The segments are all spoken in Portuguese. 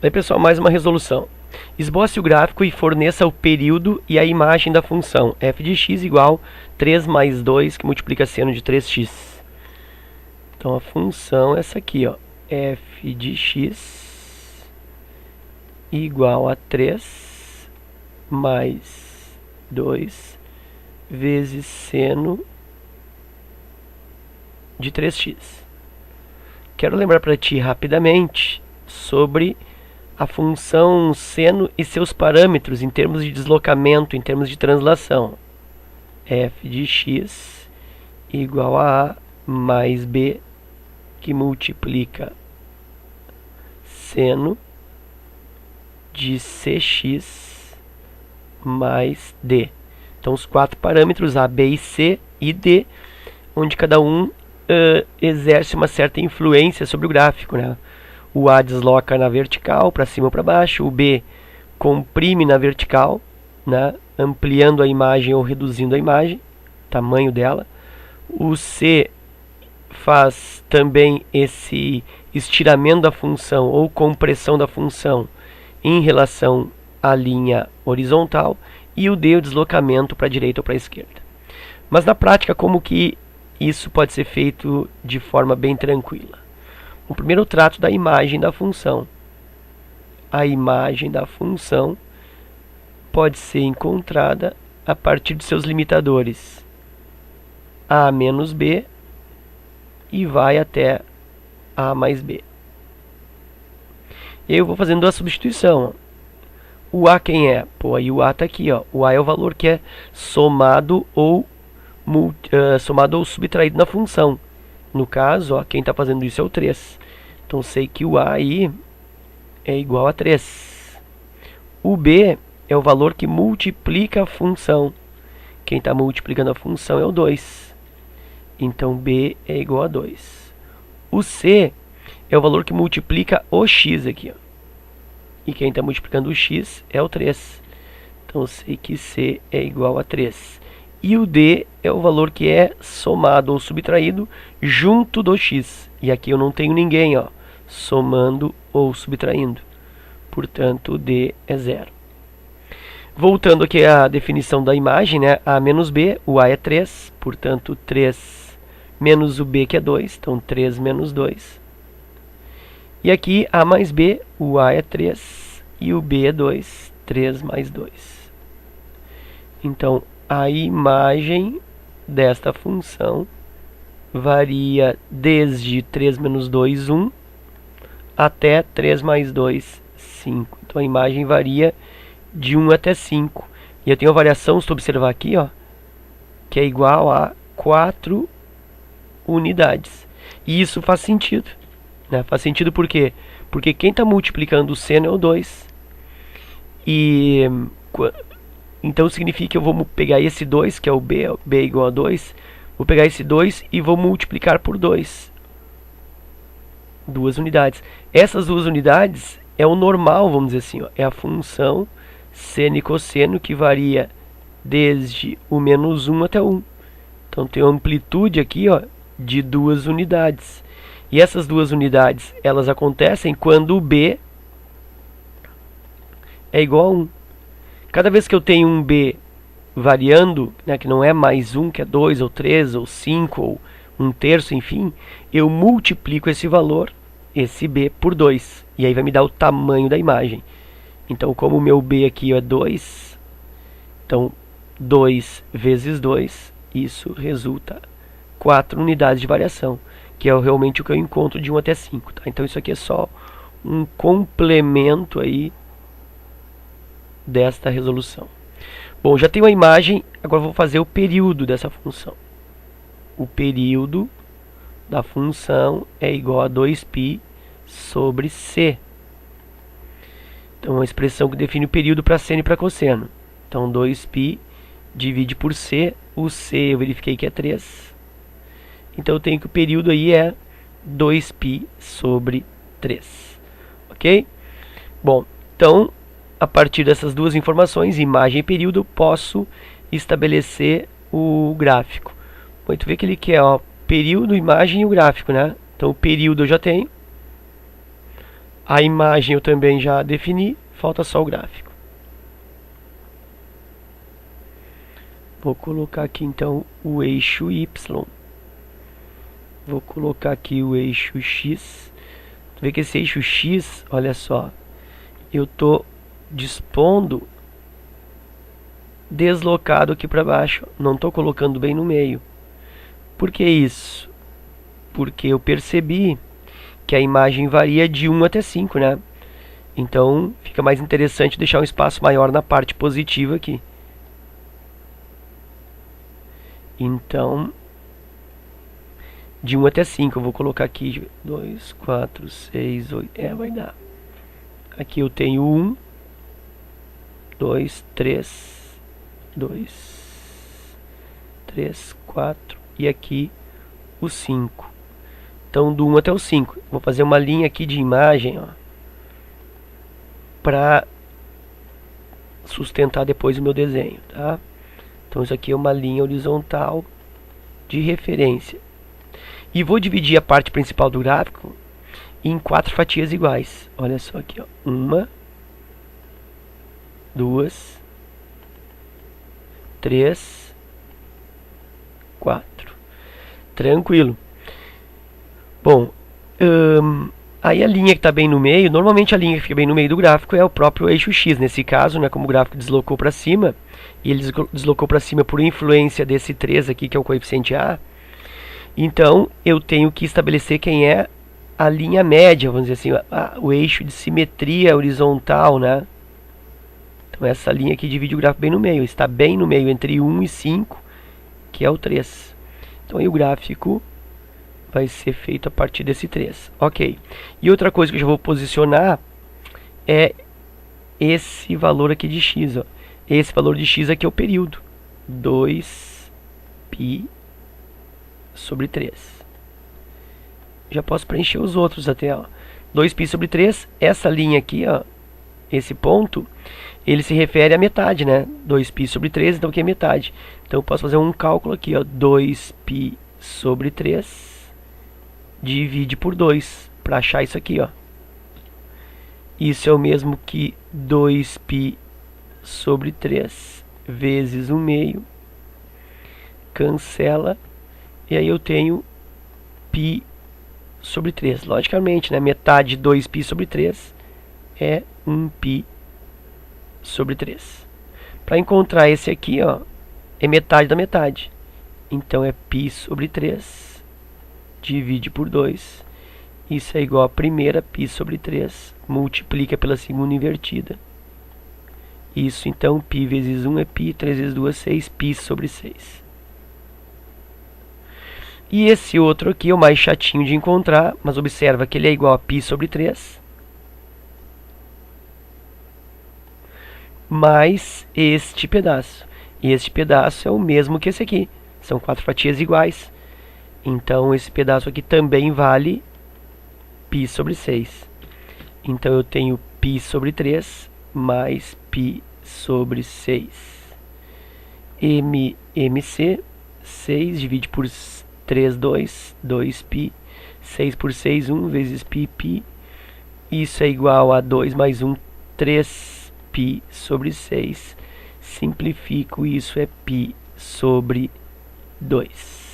Aí, pessoal, mais uma resolução. Esboce o gráfico e forneça o período e a imagem da função f de x igual 3 mais 2, que multiplica seno de 3x. Então, a função é essa aqui, ó, f de x igual a 3 mais 2 vezes seno de 3x. Quero lembrar para ti rapidamente sobre a função seno e seus parâmetros em termos de deslocamento, em termos de translação. F de x igual a A mais B, que multiplica seno de cx mais D. Então, os quatro parâmetros A, B e C e D, onde cada um exerce uma certa influência sobre o gráfico, né? O A desloca na vertical, para cima ou para baixo. O B comprime na vertical, né? Ampliando a imagem ou reduzindo a imagem, tamanho dela. O C faz também esse estiramento da função ou compressão da função em relação à linha horizontal. E o D, o deslocamento para a direita ou para a esquerda. Mas na prática, como que isso pode ser feito de forma bem tranquila? O primeiro eu trato da imagem da função. A imagem da função pode ser encontrada a partir de seus limitadores a menos b e vai até a mais b. Eu vou fazendo a substituição. O a quem é? Pô, aí o a está aqui, ó. O a é o valor que é somado ou subtraído na função. No caso, ó, quem está fazendo isso é o 3. Então, sei que o a aí é igual a 3. O b é o valor que multiplica a função. Quem está multiplicando a função é o 2. Então, b é igual a 2. O c é o valor que multiplica o x aqui, ó. E quem está multiplicando o x é o 3. Então, eu sei que c é igual a 3. E o d é o valor que é somado ou subtraído junto do x. E aqui eu não tenho ninguém, ó, somando ou subtraindo. Portanto, o d é 0. Voltando aqui à definição da imagem, né? A menos b, o a é 3. Portanto, 3 menos o b, que é 2. Então, 3 menos 2. E aqui, a mais b, o a é 3 e o b é 2. 3 mais 2. Então, a imagem desta função varia desde 3 menos 2, 1, até 3 mais 2, 5. Então, a imagem varia de 1 até 5. E eu tenho a variação, se tu observar aqui, ó, que é igual a 4 unidades. E isso faz sentido. Né? Faz sentido por quê? Porque quem está multiplicando o seno é o 2. E então significa que eu vou pegar esse 2, que é o b é igual a 2. Vou pegar esse 2 e vou multiplicar por 2. 2 unidades. Essas 2 unidades é o normal, vamos dizer assim. Ó, é a função seno e cosseno que varia desde o menos 1 até 1. Então tem uma amplitude aqui, ó, de 2 unidades. E essas 2 unidades, elas acontecem quando o b é igual a 1. Cada vez que eu tenho um b variando, né, que não é mais 1, que é 2, ou 3, ou 5, ou 1/3, enfim, eu multiplico esse valor, esse b, por 2. E aí vai me dar o tamanho da imagem. Então, como o meu b aqui é 2, então 2 vezes 2, isso resulta 4 unidades de variação, que é realmente o que eu encontro de 1 até 5. Tá? Então, isso aqui é só um complemento aí desta resolução. Bom, já tenho a imagem, agora vou fazer o período dessa função. O período da função é igual a 2π sobre c. Então, é uma expressão que define o período para seno e para cosseno. Então, 2π divide por c. O c eu verifiquei que é 3. Então, eu tenho que o período aí é 2π sobre 3. Ok? Bom, então, a partir dessas duas informações, imagem e período, eu posso estabelecer o gráfico. Bom, tu vê que ele quer, ó, período, imagem e o gráfico, né? Então, o período eu já tenho. A imagem eu também já defini, falta só o gráfico. Vou colocar aqui então o eixo Y. Vou colocar aqui o eixo X. Vê que esse eixo X, olha só, eu estou dispondo deslocado aqui para baixo. Não estou colocando bem no meio. Por que isso? Porque eu percebi que a imagem varia de 1 até 5, né? Então fica mais interessante deixar um espaço maior na parte positiva aqui. Então, de 1 até 5, eu vou colocar aqui 2, 4, 6, 8, vai dar. Aqui eu tenho 1, 2, 3, 2, 3, 4 e aqui o 5. Então, do 1 até o 5. Vou fazer uma linha aqui de imagem, ó, para sustentar depois o meu desenho, tá? Então, isso aqui é uma linha horizontal de referência. E vou dividir a parte principal do gráfico em 4 fatias iguais. Olha só aqui, ó. 1, 2, 3, 4. Tranquilo. Bom, aí a linha que está bem no meio, normalmente a linha que fica bem no meio do gráfico é o próprio eixo X. Nesse caso, né, como o gráfico deslocou para cima, e ele deslocou para cima por influência desse 3 aqui, que é o coeficiente A, então eu tenho que estabelecer quem é a linha média, vamos dizer assim, o eixo de simetria horizontal, né? Então essa linha aqui divide o gráfico bem no meio, está bem no meio entre 1 e 5, que é o 3. Então aí o gráfico vai ser feito a partir desse 3. Ok. E outra coisa que eu já vou posicionar é esse valor aqui de x. Ó. Esse valor de x aqui é o período. 2π sobre 3. Já posso preencher os outros até. Ó. 2π sobre 3. Essa linha aqui, ó, esse ponto, ele se refere à metade, né? 2π sobre 3, então aqui é metade. Então eu posso fazer um cálculo aqui, ó. 2π sobre 3 divide por 2 para achar isso aqui, ó. Isso é o mesmo que 2π sobre 3 vezes 1/2. Cancela. E aí eu tenho π sobre 3. Logicamente, né? Metade de 2π sobre 3 é 1π sobre 3. Para encontrar esse aqui, ó, é metade da metade. Então é π sobre 3 divide por 2. Isso é igual a primeira π sobre 3. Multiplica pela segunda invertida. Isso, então, π vezes 1 é π, 3 vezes 2 é 6, π sobre 6. E esse outro aqui é o mais chatinho de encontrar, mas observa que ele é igual a π sobre 3. Mais este pedaço. E este pedaço é o mesmo que esse aqui. São 4 fatias iguais. Então, esse pedaço aqui também vale π sobre 6. Então, eu tenho π sobre 3 mais π sobre 6. MC, 6 divide por 3, 2, 2π. 6 por 6, 1 vezes π, π. Isso é igual a 2 mais 1, 3π sobre 6. Simplifico, isso é π sobre 2.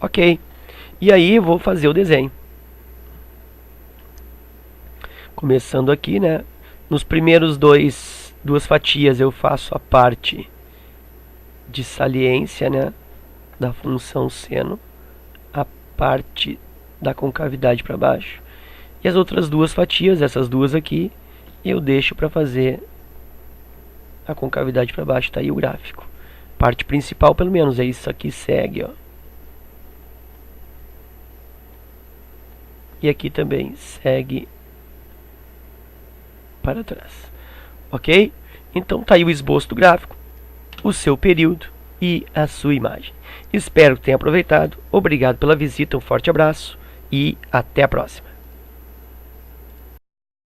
Ok, e aí eu vou fazer o desenho. Começando aqui, né? Nos primeiros duas fatias eu faço a parte de saliência, né? Da função seno, a parte da concavidade para baixo. E as outras duas fatias, essas duas aqui, eu deixo para fazer a concavidade para baixo. Tá aí o gráfico. Parte principal, pelo menos, é isso aqui, segue, ó. E aqui também segue para trás. Ok? Então tá aí o esboço do gráfico, o seu período e a sua imagem. Espero que tenha aproveitado. Obrigado pela visita, um forte abraço e até a próxima.